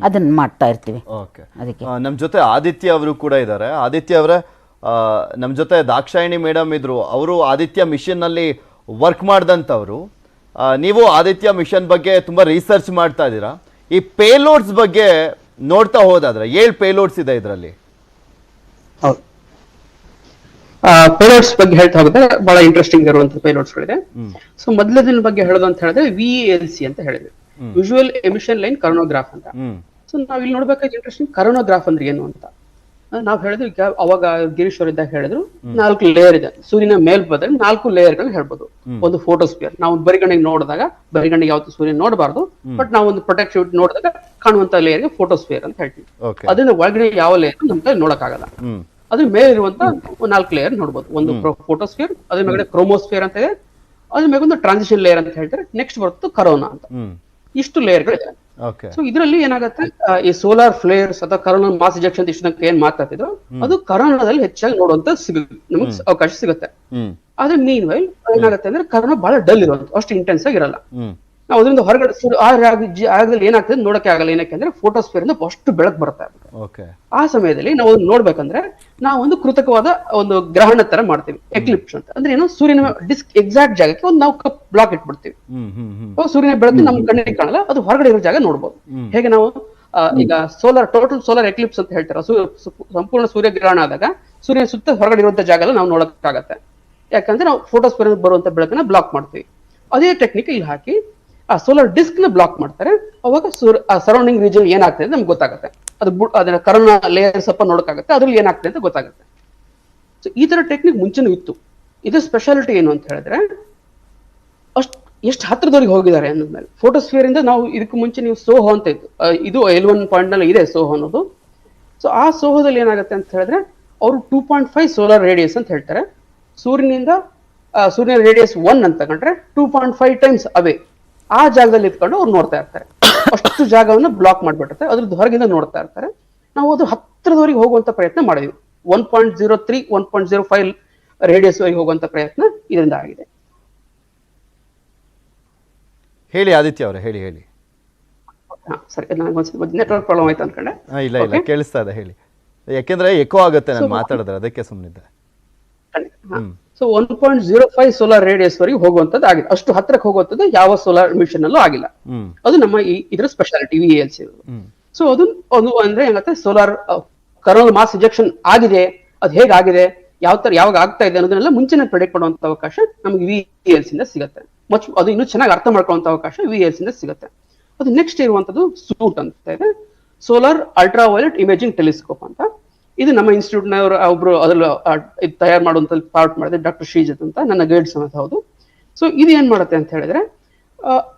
ಅದನ್ನ ಮಾಡ್ತಾ ಇರ್ತೀವಿ. ಓಕೆ, ಅದಕ್ಕೆ ನಮ್ಮ ಜೊತೆ ಆದಿತ್ಯ ಅವರು ಕೂಡ ಇದ್ದಾರೆ. ಆದಿತ್ಯ ಅವರೇ, ನಮ್ಮ ಜೊತೆ ದಾಕ್ಷಾಯಿಣಿ ಮೇಡಮ್ ಇದ್ರು, ಅವರು ಆದಿತ್ಯ ಮಿಷನ್ ನಲ್ಲಿ ವರ್ಕ್ ಮಾಡಿದಂಥವ್ರು. ನೀವು ಆದಿತ್ಯ ಮಿಷನ್ ಬಗ್ಗೆ ತುಂಬಾ ರಿಸರ್ಚ್ ಮಾಡ್ತಾ ಇದ್ದೀರಾ. ಈ ಪೇಲೋಡ್ಸ್ ಬಗ್ಗೆ ನೋಡ್ತಾ ಹೋದಾದ್ರೆ 7 ಪೇಲೋಡ್ಸ್ ಇದೆ ಇದರಲ್ಲಿ. ಹೌದು, ಪೇಲೋಡ್ಸ್ ಬಗ್ಗೆ ಹೇಳ್ತಾ ಹೋದ್ರೆ ಬಹಳ ಇಂಟ್ರೆಸ್ಟಿಂಗ್ ಇರುವಂತಹ ಪೇಲೋಡ್ಸ್ ಗಳಿದೆ. ಸೊ ಮೊದಲದಿನ ಬಗ್ಗೆ ಹೇಳೋದು ಅಂತ ಹೇಳಿದ್ರೆ VELC ಅಂತ ಹೇಳಿದ್ವಿ, ವಿಜುವಲ್ ಎಮಿಷನ್ ಲೈನ್ ಕರೋನೋಗ್ರಾಫ್ ಅಂತ. ಸೊ ನಾವ್ ಇಲ್ಲಿ ನೋಡ್ಬೇಕಾದ್ರೆ ಇಂಟ್ರೆಸ್ಟಿಂಗ್ ಕರೋನೋಗ್ರಾಫ್ ಅಂದ್ರೆ ಏನು ಅಂತ ನಾವ್ ಹೇಳಿದ್ವಿ. ಅವಾಗ ಗಿರೀಶ್ ಅವರಿದ್ದಾಗ ಹೇಳಿದ್ರು 4 ಲೇಯರ್ ಇದೆ. ಸೂರ್ಯನ ಮೇಲ್ಬದ್ರೆ 4 ಲೇಯರ್ ಗಳನ್ನ ಹೇಳ್ಬೋದು. ಒಂದು ಫೋಟೋಸ್ಪಿಯರ್, ನಾವು ಬರಿಗಣ್ಣಿಗೆ ನೋಡಿದಾಗ ಬರಿಗಣ್ಣಿಗೆ ಯಾವತ್ತು ಸೂರ್ಯ ನೋಡಬಾರ್ದು, ಬಟ್ ನಾವು ಒಂದು ಪ್ರೊಟೆಕ್ಟಿವ್ ನೋಡಿದಾಗ ಕಾಣುವಂತ ಲೇಯರ್ಗೆ ಫೋಟೋಸ್ಪಿಯರ್ ಅಂತ ಹೇಳ್ತೀವಿ. ಅದನ್ನ ಒಳಗಡೆ ಯಾವ ಲೇಯರ್ ನಮ್ಗೆ ನೋಡಕ್ಕಾಗಲ್ಲ. ಅದ್ರ ಮೇಲೆ ಇರುವಂತ 4 ಲೇಯರ್ ನೋಡ್ಬೋದು. ಒಂದು ಫೋಟೋಸ್ಫಿಯರ್, ಅದ್ರ ಮೇಲೆ ಕ್ರೋಮೋಸ್ಫಿಯರ್ ಅಂತ ಇದೆ, ಅದ್ರ ಮೇಲೆ ಒಂದು ಟ್ರಾನ್ಸಿಷನ್ ಲೇಯರ್ ಅಂತ ಹೇಳ್ತಾರೆ. ನೆಕ್ಸ್ಟ್ ಬರುತ್ತೆ ಕರೋನಾ ಅಂತ. ಇಷ್ಟು ಲೇಯರ್ಗಳಿದೆ. ಸೊ ಇದರಲ್ಲಿ ಏನಾಗುತ್ತೆ, ಈ ಸೋಲಾರ್ ಫ್ಲೇರ್ಸ್ ಅಥವಾ ಕರೋನಾ ಮಾಸ್ ಇಜೆಕ್ಷನ್ ಇಷ್ಟು ಏನ್ ಮಾತಾಡ್ತಿದ್ರು, ಅದು ಕರೋನಾದಲ್ಲಿ ಹೆಚ್ಚಾಗಿ ನೋಡುವಂತ ನಮಗೆ ಅವಕಾಶ ಸಿಗುತ್ತೆ. ಆದ್ರೆ ಮೀನ್ ವೈಲ್ ಏನಾಗುತ್ತೆ ಅಂದ್ರೆ ಕರೋನಾ ಬಹಳ ಡಲ್ ಇರುವಂತ, ಅಷ್ಟು ಇಂಟೆನ್ಸ್ ಆಗಿರಲ್ಲ. ನಾವು ಅದರಿಂದ ಹೊರಗಡೆ ಜಾಗದಲ್ಲಿ ಏನಾಗ್ತದೆ ನೋಡಕ್ಕೆ ಆಗಲ್ಲ. ಏನಕ್ಕೆ ಅಂದ್ರೆ ಫೋಟೋಸ್ಫಿಯರ್ ಇಂದ ಅಷ್ಟು ಬೆಳಕು ಬರ್ತಾ ಇರುತ್ತೆ. ಆ ಸಮಯದಲ್ಲಿ ನಾವು ನೋಡ್ಬೇಕಂದ್ರೆ ನಾವು ಒಂದು ಕೃತಕವಾದ ಒಂದು ಗ್ರಹಣ ತರ ಮಾಡ್ತೀವಿ, ಎಕ್ಲಿಪ್ಸ್ ಅಂತ. ಅಂದ್ರೆ ಏನು, ಸೂರ್ಯನ ಡಿಸ್ಕ್ ಎಕ್ಸಾಕ್ಟ್ ಜಾಗಕ್ಕೆ ಒಂದು ನಾವು ಕಪ್ ಬ್ಲಾಕ್ ಇಟ್ಬಿಡ್ತೀವಿ. ಸೂರ್ಯನ ಬೆಳಕು ನಮ್ ಕಣ್ಣಿಗೆ ಕಾಣಲ್ಲ, ಅದು ಹೊರಗಡೆ ಇರೋ ಜಾಗ ನೋಡ್ಬೋದು. ಹೇಗೆ ನಾವು ಈಗ ಟೋಟಲ್ ಸೋಲಾರ್ ಎಕ್ಲಿಪ್ಸ್ ಅಂತ ಹೇಳ್ತಾರೆ, ಸಂಪೂರ್ಣ ಸೂರ್ಯಗ್ರಹಣ ಆದಾಗ ಸೂರ್ಯನ ಸುತ್ತ ಹೊರಗಡೆ ಇರುವಂತ ಜಾಗ ಎಲ್ಲ ನಾವು ನೋಡಕ್ಕಾಗತ್ತೆ. ಯಾಕಂದ್ರೆ ನಾವು ಫೋಟೋಸ್ಫಿಯರ್ ಬರುವಂತ ಬೆಳಕನ್ನ ಬ್ಲಾಕ್ ಮಾಡ್ತೀವಿ. ಅದೇ ಟೆಕ್ನಿಕ್ ಇಲ್ಲಿ ಹಾಕಿ ಆ ಸೋಲಾರ್ ಡಿಸ್ಕ್ ನ ಬ್ಲಾಕ್ ಮಾಡ್ತಾರೆ. ಅವಾಗ ಸರೌಂಡಿಂಗ್ ರೀಜನ್ ಏನಾಗ್ತದೆ ನಮ್ಗೆ ಗೊತ್ತಾಗುತ್ತೆ. ಅದನ್ನ ಕರೋನಾ ಲೇಯರ್ ಸ್ವಲ್ಪ ನೋಡಕ್ಕಾಗತ್ತೆ, ಅದ್ರಲ್ಲಿ ಏನಾಗ್ತದೆ ಅಂತ ಗೊತ್ತಾಗುತ್ತೆ. ಸೊ ಈ ತರ ಟೆಕ್ನಿಕ್ ಮುಂಚೆನೂ ಇತ್ತು. ಇದು ಸ್ಪೆಷಾಲಿಟಿ ಏನು ಅಂತ ಹೇಳಿದ್ರೆ, ಎಷ್ಟು ಹತ್ರದವರೆಗೆ ಹೋಗಿದ್ದಾರೆ ಅನ್ನೋದ್ಮೇಲೆ. ಫೋಟೋಸ್ಫಿಯರ್ ಇಂದ ನಾವು ಇದಕ್ಕೆ ಮುಂಚೆ ನೀವು ಸೋಹೋ ಅಂತ ಇತ್ತು, ಇದು L1 ಪಾಯಿಂಟ್ ನಲ್ಲಿ ಇದೆ ಸೋಹೋ ಅನ್ನೋದು. ಸೊ ಆ ಸೋಹೋದಲ್ಲಿ ಏನಾಗುತ್ತೆ ಅಂತ ಹೇಳಿದ್ರೆ, ಅವರು 2.5 ಸೋಲಾರ್ ರೇಡಿಯಸ್ ಅಂತ ಹೇಳ್ತಾರೆ. ಸೂರ್ಯನ ರೇಡಿಯಸ್ 1 ಅಂತ ತಗೊಂಡ್ರೆ 2.5 ಟೈಮ್ಸ್ ಅವೇ ಆ ಜಾಗದಲ್ಲಿ ಇಟ್ಕೊಂಡು ಅವ್ರು ನೋಡ್ತಾ ಇರ್ತಾರೆ. ಅಷ್ಟು ಜಾಗವನ್ನು ಬ್ಲಾಕ್ ಮಾಡ್ಬಿಡುತ್ತೆ, ಅದ್ರದ್ದು ಹೊರಗಿಂದ ನೋಡ್ತಾ ಇರ್ತಾರೆ. ನಾವು ಅದು ಹತ್ರದವರೆಗೆ ಹೋಗುವಂತ ಪ್ರಯತ್ನ ಮಾಡಿದ್ವಿ. 1.03 1.05 ರೇಡಿಯಸ್ ವರೆಗೆ ಹೋಗುವಂತ ಪ್ರಯತ್ನ ಇದರಿಂದ ಆಗಿದೆ. ಹೇಳಿ ಆದಿತ್ಯ ಅವರೇ, ಹೇಳಿ. ಸರಿ, ನನಗೊಂದ್ಸಲ ನೆಟ್ವರ್ಕ್ ಪ್ರಾಬ್ಲಮ್ ಆಯ್ತು ಅನ್ಕೊಂಡೆ. ಇಲ್ಲ ಕೇಳಿಸ್ತಾ ಇದೆ, ಹೇಳಿ. ಯಾಕೆಂದ್ರೆ ಎಕೋ ಆಗುತ್ತೆ ನಾನು ಮಾತಾಡಿದ್ರೆ, ಅದಕ್ಕೆ ಸುಮ್ಮನಿದ್ದೆ. ಸೊ 1.05 ಸೋಲಾರ್ ರೇಡಿಯಸ್ ವರೆಗೆ ಹೋಗುವಂತದ್ದು ಆಗಿದೆ. ಅಷ್ಟು ಹತ್ರಕ್ಕೆ ಹೋಗುವಂತದ್ದು ಯಾವ ಸೋಲಾರ್ ಮಿಷನ್ ಅಲ್ಲೂ ಆಗಿಲ್ಲ. ಅದು ನಮ್ಮ ಇದರ ಸ್ಪೆಷಾಲಿಟಿ VELC. ಸೊ ಅದು ಒಂದು ಅಂದ್ರೆ ಏನಾಗುತ್ತೆ, ಸೋಲಾರ್ ಕರೋನಾ ಮಾಸ್ ಇಜೆಕ್ಷನ್ ಆಗಿದೆ, ಅದು ಹೇಗಾಗಿದೆ, ಯಾವಾಗ ಆಗ್ತಾ ಇದೆ ಅನ್ನೋದನ್ನೆಲ್ಲ ಮುಂಚೆನೆ ಪ್ರೆಡಿಕ್ಟ್ ಮಾಡುವಂತ ಅವಕಾಶ ನಮ್ಗೆ VELC ಇಂದ ಸಿಗುತ್ತೆ. ಅದು ಇನ್ನೂ ಚೆನ್ನಾಗಿ ಅರ್ಥ ಮಾಡ್ಕೊಳ್ಳುವಂತ ಅವಕಾಶ VELC ಇಂದ ಸಿಗುತ್ತೆ. ಅದು ನೆಕ್ಸ್ಟ್ ಇರುವಂತದ್ದು ಸೂಟ್ ಅಂತ ಇದೆ, solar ultra violet imaging telescope ಅಂತ. ಇದು ನಮ್ಮ ಇನ್ಸ್ಟಿಟ್ಯೂಟ್ ನವರು ಒಬ್ರು ಅದ್ರಲ್ಲಿ ತಯಾರು ಮಾಡುವಂತ ಪಾರ್ಟ್ ಮಾಡಿದೆ, ಡಾಕ್ಟರ್ ಶ್ರೀಜಿತ್ ಅಂತ, ನನ್ನ ಗೈಡ್ ಸಮೇತ ಹೌದು. ಸೊ ಇದು ಏನ್ ಮಾಡುತ್ತೆ ಅಂತ ಹೇಳಿದ್ರೆ,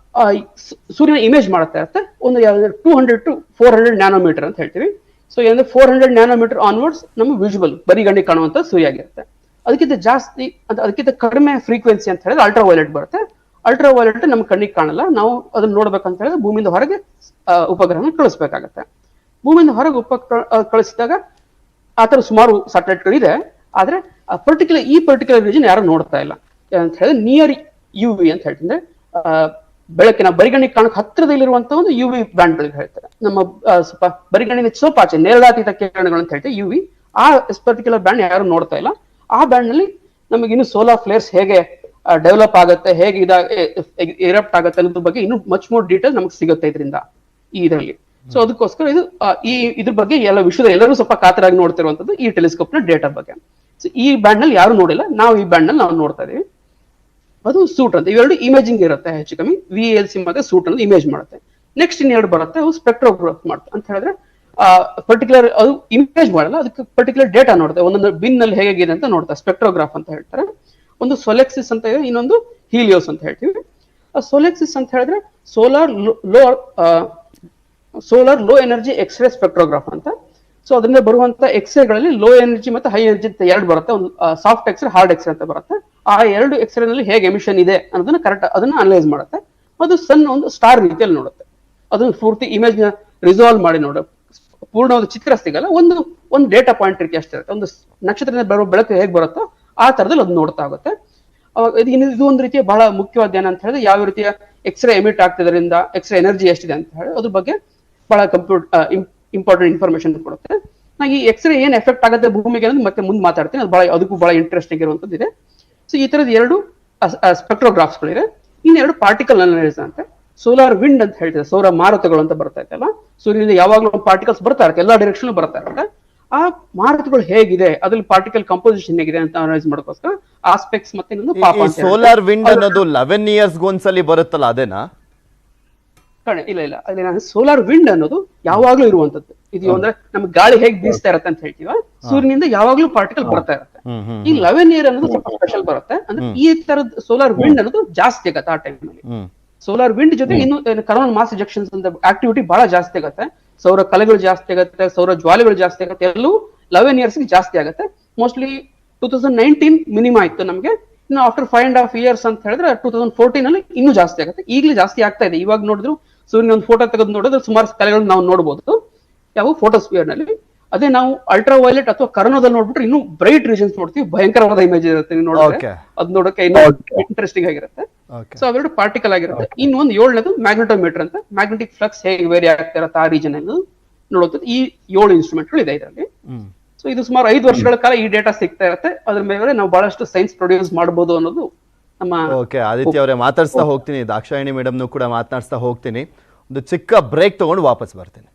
ಸೂರ್ಯನ ಇಮೇಜ್ ಮಾಡ್ತಾ ಇರುತ್ತೆ. ಒಂದು 200 to 400 ನ್ಯಾನೋಮೀಟರ್ ಅಂತ ಹೇಳ್ತೀವಿ. ಸೊ ಏನಂದ್ರೆ 400 ನ್ಯಾನೋಮೀಟರ್ ಆನ್ವರ್ಡ್ಸ್ ನಮ್ಮ ವಿಜುವಲ್ ಬರಿಗಣ್ಣಿಗೆ ಕಾಣುವಂತ ಸೂರ್ಯ ಆಗಿರುತ್ತೆ. ಅದಕ್ಕಿಂತ ಕಡಿಮೆ ಫ್ರೀಕ್ವೆನ್ಸಿ ಅಂತ ಹೇಳಿದ್ರೆ ಅಲ್ಟ್ರಾ ವೈಲೆಟ್ ಬರುತ್ತೆ. ಅಲ್ಟ್ರಾ ವೈಲೆಟ್ ನಮ್ಮ ಕಣ್ಣಿಗೆ ಕಾಣಲ್ಲ. ನಾವು ಅದನ್ನ ನೋಡ್ಬೇಕಂತ ಹೇಳಿದ್ರೆ ಭೂಮಿಯಿಂದ ಹೊರಗೆ ಉಪಗ್ರಹನ ಕಳಿಸ್ಬೇಕಾಗತ್ತೆ. ಭೂಮಿಯಿಂದ ಹೊರಗೆ ಕಳಿಸಿದಾಗ ಆತರ ಸುಮಾರು ಸ್ಯಾಟಲೈಟ್ಗಳು ಇದೆ. ಆದ್ರೆ ಈ ಪರ್ಟಿಕ್ಯುಲರ್ ರೀಜನ್ ಯಾರು ನೋಡ್ತಾ ಇಲ್ಲ ಅಂತ ಹೇಳಿದ್ರೆ ನಿಯರ್ UV ಅಂತ ಹೇಳ್ತಿದ್ರೆ, ಬೆಳಕಿನ ಬರಿಗಣ್ಣಿಗೆ ಕಾಣಕ್ಕೆ ಹತ್ತಿರದಲ್ಲಿರುವಂತಹ ಒಂದು UV ಬ್ಯಾಂಡ್ ಗಳಿಗೆ ಹೇಳ್ತಾರೆ. ನಮ್ಮ ಸ್ವಲ್ಪ ಬರಿಗಣ್ಣಿನ ಸ್ವಲ್ಪ ಆಚೆ ನೇರಳಾತೀತ ಕಿರಣಗಳು ಅಂತ ಹೇಳ್ತೀವಿ UV. ಆ ಪರ್ಟಿಕ್ಯುಲರ್ ಬ್ಯಾಂಡ್ ಯಾರು ನೋಡ್ತಾ ಇಲ್ಲ. ಆ ಬ್ಯಾಂಡ್ ನಲ್ಲಿ ನಮಗೆ ಇನ್ನು ಸೋಲಾರ್ ಫ್ಲೇರ್ಸ್ ಹೇಗೆ ಡೆವಲಪ್ ಆಗುತ್ತೆ, ಹೇಗೆ ಎರಪ್ಟ್ ಆಗುತ್ತೆ ಅನ್ನೋದ್ರ ಬಗ್ಗೆ ಇನ್ನು ಮಚ್ ಮೋರ್ ಡೀಟೇಲ್ ನಮಗೆ ಸಿಗುತ್ತೆ ಇದರಿಂದ, ಇದರಲ್ಲಿ. ಸೊ ಅದಕ್ಕೋಸ್ಕರ ಇದ್ರ ಬಗ್ಗೆ ಎಲ್ಲ ವಿಶ್ವದ ಎಲ್ಲರೂ ಸ್ವಲ್ಪ ಕಾತರಾಗಿ ನೋಡ್ತಿರುವಂತದ್ದು ಈ ಟೆಲಿಸ್ಕೋಪ್ ನ ಡೇಟಾ ಬಗ್ಗೆ. ಸೊ ಈ ಬ್ಯಾಂಡ್ ನಲ್ಲಿ ಯಾರು ನೋಡಿಲ್ಲ, ನಾವು ಈ ಬ್ಯಾಂಡ್ ನಲ್ಲಿ ನಾವು ನೋಡ್ತಾ ಇದೀವಿ. ಅದು ಸೂಟ್ ಅಂತ, ಇವೆರಡು ಇಮೇಜಿಂಗ್ ಇರುತ್ತೆ ಹೆಚ್ಚು ಕಮ್ಮಿ. VELC ಮತ್ತೆ ಸೂಟ್ ಅನ್ನೋದು ಇಮೇಜ್ ಮಾಡುತ್ತೆ. ನೆಕ್ಸ್ಟ್ ಇನ್ನೆರಡು ಬರುತ್ತೆ, ಅವು ಸ್ಪೆಕ್ಟ್ರೋಗ್ರಾಫ್ ಮಾಡುತ್ತೆ. ಅಂತ ಹೇಳಿದ್ರೆ ಪರ್ಟಿಕ್ಯುಲರ್ ಅದು ಇಮೇಜ್ ಮಾಡಲ್ಲ, ಅದಕ್ಕೆ ಪರ್ಟಿಕ್ಯುಲರ್ ಡೇಟಾ ನೋಡುತ್ತೆ. ಒಂದೊಂದು ಬಿನ್ ನಲ್ಲಿ ಹೇಗಿದೆ ಅಂತ ನೋಡ್ತಾರೆ, ಸ್ಪೆಕ್ಟ್ರೋಗ್ರಾಫ್ ಅಂತ ಹೇಳ್ತಾರೆ. ಒಂದು ಸೊಲೆಕ್ಸಿಸ್ ಅಂತ ಇದೆ, ಇನ್ನೊಂದು ಹೀಲಿಯೋಸ್ ಅಂತ ಹೇಳ್ತೀವಿ. ಸೊಲೆಕ್ಸಿಸ್ ಅಂತ ಹೇಳಿದ್ರೆ solar low energy x ray spectrograph ಅಂತ. ಸೊ ಅದರಿಂದ ಬರುವಂತ ಎಕ್ಸ್ರೇಗಳಲ್ಲಿ ಲೋ ಎನರ್ಜಿ ಮತ್ತೆ ಹೈ ಎನರ್ಜಿ ಅಂತ ಎರಡು ಬರುತ್ತೆ. ಒಂದು ಸಾಫ್ಟ್ ಎಕ್ಸ್ರೇ, ಹಾರ್ಡ್ ಎಕ್ಸ್ರೇ ಅಂತ ಬರುತ್ತೆ. ಆ ಎರಡು ಎಕ್ಸ್ರೇ ನಲ್ಲಿ ಹೇಗೆ ಎಮಿಷನ್ ಇದೆ ಅನ್ನೋದನ್ನ ಕರೆಕ್ಟ್ ಅದನ್ನ ಅನಲೈಸ್ ಮಾಡುತ್ತೆ. ಅದು ಸಣ್ಣ ಒಂದು ಸ್ಟಾರ್ ರೀತಿಯಲ್ಲಿ ನೋಡುತ್ತೆ. ಅದನ್ನ ಪೂರ್ತಿ ಇಮೇಜ್ ನ ರಿಸಾಲ್ವ್ ಮಾಡಿ ಪೂರ್ಣ ಒಂದು ಚಿತ್ರ ಸಿಗಲ್ಲ, ಒಂದು ಡೇಟಾ ಪಾಯಿಂಟ್ ರೀತಿ ಅಷ್ಟೇ ಇರುತ್ತೆ. ಒಂದು ನಕ್ಷತ್ರದಿಂದ ಬರುವ ಬೆಳಕು ಹೇಗೆ ಬರುತ್ತೋ ಆ ತರದಲ್ಲಿ ಅದು ನೋಡ್ತಾ ಆಗುತ್ತೆ. ಇದು ಒಂದು ರೀತಿಯ ಬಹಳ ಮುಖ್ಯವಾದ ಏನಂತ ಹೇಳಿದ್ರೆ, ಯಾವ ರೀತಿಯ ಎಕ್ಸ್ರೇ ಎಮಿಟ್ ಆಗ್ತಿದ್ರಿಂದ ಎಕ್ಸ್ರೇ ಎನರ್ಜಿ ಎಷ್ಟಿದೆ ಅಂತ ಹೇಳಿ ಅದ್ರ ಬಗ್ಗೆ ಬಹಳ ಇಂಪಾರ್ಟೆಂಟ್ ಇನ್ಫಾರ್ಮೇಶನ್ ಕೊಡುತ್ತೆ. ನಾ ಈ ಎಕ್ಸ್ರೇ ಏನ್ ಎಫೆಕ್ಟ್ ಆಗುತ್ತೆ ಭೂಮಿಗೆ ಅನ್ನೋದು ಮತ್ತೆ ಮುಂದೆ ಮಾತಾಡ್ತೀನಿ, ಅದು ಅದಕ್ಕೂ ಬಹಳ ಇಂಟ್ರೆಸ್ಟಿಂಗ್ ಇರುವಂತದ್ದು ಇದೆ. ಸೊ ಈ ತರದ ಎರಡು ಸ್ಪೆಕ್ಟ್ರೋಗ್ರಾಫ್ಸ್ಗಳಿದೆ. ಇನ್ನೆರಡು ಪಾರ್ಟಿಕಲ್ ಅನಾಲಿಸಿಸ್ ಅಂತ, ಸೋಲಾರ್ ವಿಂಡ್ ಅಂತ ಹೇಳ್ತಾರೆ, ಸೌರ ಮಾರುತಗಳು ಅಂತ ಬರ್ತಾ ಇತ್ತಲ್ಲ, ಸೂರ್ಯನಿಂದ ಯಾವಾಗಲೂ ಪಾರ್ಟಿಕಲ್ಸ್ ಬರ್ತಾ ಇರುತ್ತೆ, ಎಲ್ಲಾ ಡೈರೆಕ್ಷನ್ ಬರ್ತಾ ಇರುತ್ತೆ. ಆ ಮಾರುತಗಳು ಹೇಗಿದೆ, ಅದ್ರಲ್ಲಿ ಪಾರ್ಟಿಕಲ್ ಕಂಪೋಸಿಷನ್ ಹೇಗಿದೆ ಅಂತ ಅನಲೈಸ್ ಮಾಡೋಕ್ಕೋಸ್ಕರ ಆಸ್ಪೆಕ್ಟ್ಸ್ ಮತ್ತೆ ಇನ್ನೊಂದು ಪಾಪ ಅಂತ ಸೋಲಾರ್ ವಿಂಡ್ ಅನ್ನೋದು 11 ಇಯರ್ಸ್ ಒಂದ್ಸಲಿ ಬರುತ್ತಲ್ಲ ಅದೇನಾ? ಇಲ್ಲ ಅಲ್ಲಿ ನಾನು ಸೋಲಾರ್ ವಿಂಡ್ ಅನ್ನೋದು ಯಾವಾಗ್ಲೂ ಇರುವಂತದ್ದು. ಇದು ಅಂದ್ರೆ ನಮ್ಗೆ ಗಾಳಿ ಹೇಗ್ ಬೀಸ್ತಾ ಇರತ್ತೆ ಅಂತ ಹೇಳ್ತೀವ, ಸೂರ್ಯನಿಂದ ಯಾವಾಗ್ಲೂ ಪಾರ್ಟಿಕಲ್ ಬರ್ತಾ ಇರುತ್ತೆ. ಈ 11 ಇಯರ್ ಅನ್ನೋದು ಸ್ವಲ್ಪ ಸ್ಪೆಷಲ್ ಬರುತ್ತೆ. ಅಂದ್ರೆ ಈ ತರದ ಸೋಲಾರ್ ವಿಂಡ್ ಅನ್ನೋದು ಜಾಸ್ತಿ ಆಗತ್ತೆ ಆ ಟೈಮ್ ನಲ್ಲಿ. ಸೋಲಾರ್ ವಿಂಡ್ ಜೊತೆ ಇನ್ನು ಕರೋನಲ್ ಮಾಸ್ ಎಜೆಕ್ಷನ್ಸ್ ಅಂತ ಆಕ್ಟಿವಿಟಿ ಬಹಳ ಜಾಸ್ತಿ ಆಗುತ್ತೆ, ಸೌರ ಕಲೆಗಳು ಜಾಸ್ತಿ ಆಗುತ್ತೆ, ಸೌರ ಜ್ವಾಲೆಗಳು ಜಾಸ್ತಿ ಆಗುತ್ತೆ, ಎಲ್ಲವೂ 11 ಇಯರ್ಸ್ ಜಾಸ್ತಿ ಆಗುತ್ತೆ. ಮೋಸ್ಟ್ಲಿ 2019 ಮಿನಿಮಮ್ ಇತ್ತು ನಮಗೆ. ಇನ್ನು ಆಫ್ಟರ್ 5.5 ಇಯರ್ಸ್ ಅಂತ ಹೇಳಿದ್ರೆ 2014 ಅಲ್ಲಿ ಇನ್ನೂ ಜಾಸ್ತಿ ಆಗುತ್ತೆ. ಈಗಲೇ ಜಾಸ್ತಿ ಆಗ್ತಾ ಇದೆ. ಇವಾಗ ನೋಡಿದ್ರು ಸೂರ್ಯನ ಒಂದು ಫೋಟೋ ತೆಗೆದು ನೋಡಿದ್ರೆ ಸುಮಾರು ಕಲೆಗಳು ನಾವು ನೋಡಬಹುದು ಯಾವ ಫೋಟೋಸ್ಫಿಯರ್ ನಲ್ಲಿ. ಅದೇ ನಾವು ಅಲ್ಟ್ರಾ ವೈಲೆಟ್ ಅಥವಾ ಕರೋನಾದಲ್ಲಿ ನೋಡ್ಬಿಟ್ರೆ ಇನ್ನೂ ಬ್ರೈಟ್ ರೀಜನ್ಸ್ ನೋಡ್ತೀವಿ, ಭಯಂಕರವಾದ ಇಮೇಜ್ ಇರುತ್ತೆ. ನೀವು ನೋಡಿದ್ರೆ ಅದು ನೋಡೋಕೆ ಇನ್ನೂ ಇಂಟ್ರೆಸ್ಟಿಂಗ್ ಆಗಿರುತ್ತೆ. ಸೊ ಅವೆರಡು ಪಾರ್ಟಿಕಲ್ ಆಗಿರುತ್ತೆ. ಇನ್ನೊಂದು 7ನೇದು ಮ್ಯಾಗ್ನೆಟೋಮೀಟರ್ ಅಂತ, ಮ್ಯಾಗ್ನೆಟಿಕ್ ಫ್ಲಕ್ಸ್ ಹೇಗೆ ವೇರಿ ಆಗ್ತಾ ಇರುತ್ತೆ ಆ ರೀಜನ್ ಅನ್ನು ನೋಡುತ್ತೆ. ಈ 7 ಇನ್ಸ್ಟ್ರೂಮೆಂಟ್ಗಳು ಇದೆ ಇದರಲ್ಲಿ. ಸೊ ಇದು ಸುಮಾರು 5 ವರ್ಷಗಳ ಕಾಲ ಈ ಡೇಟಾ ಸಿಗ್ತಾ ಇರುತ್ತೆ. ಅದ್ರ ಮೇಲೆ ನಾವು ಬಹಳಷ್ಟು ಸೈನ್ಸ್ ಪ್ರೊಡ್ಯೂಸ್ ಮಾಡಬಹುದು ಅನ್ನೋದು ನಮ್ಮ. ಓಕೆ ಆದಿತ್ಯ ಅವರೇ, ಮಾತಾಡ್ಸ್ತಾ ಹೋಗ್ತೀನಿ, ದಾಕ್ಷಾಯಿಣಿ ಮೇಡಮ್ನು ಕೂಡ ಮಾತನಾಡಿಸ್ತಾ ಹೋಗ್ತೀನಿ. ಒಂದು ಚಿಕ್ಕ ಬ್ರೇಕ್ ತಗೊಂಡು ವಾಪಸ್ ಬರ್ತೀನಿ.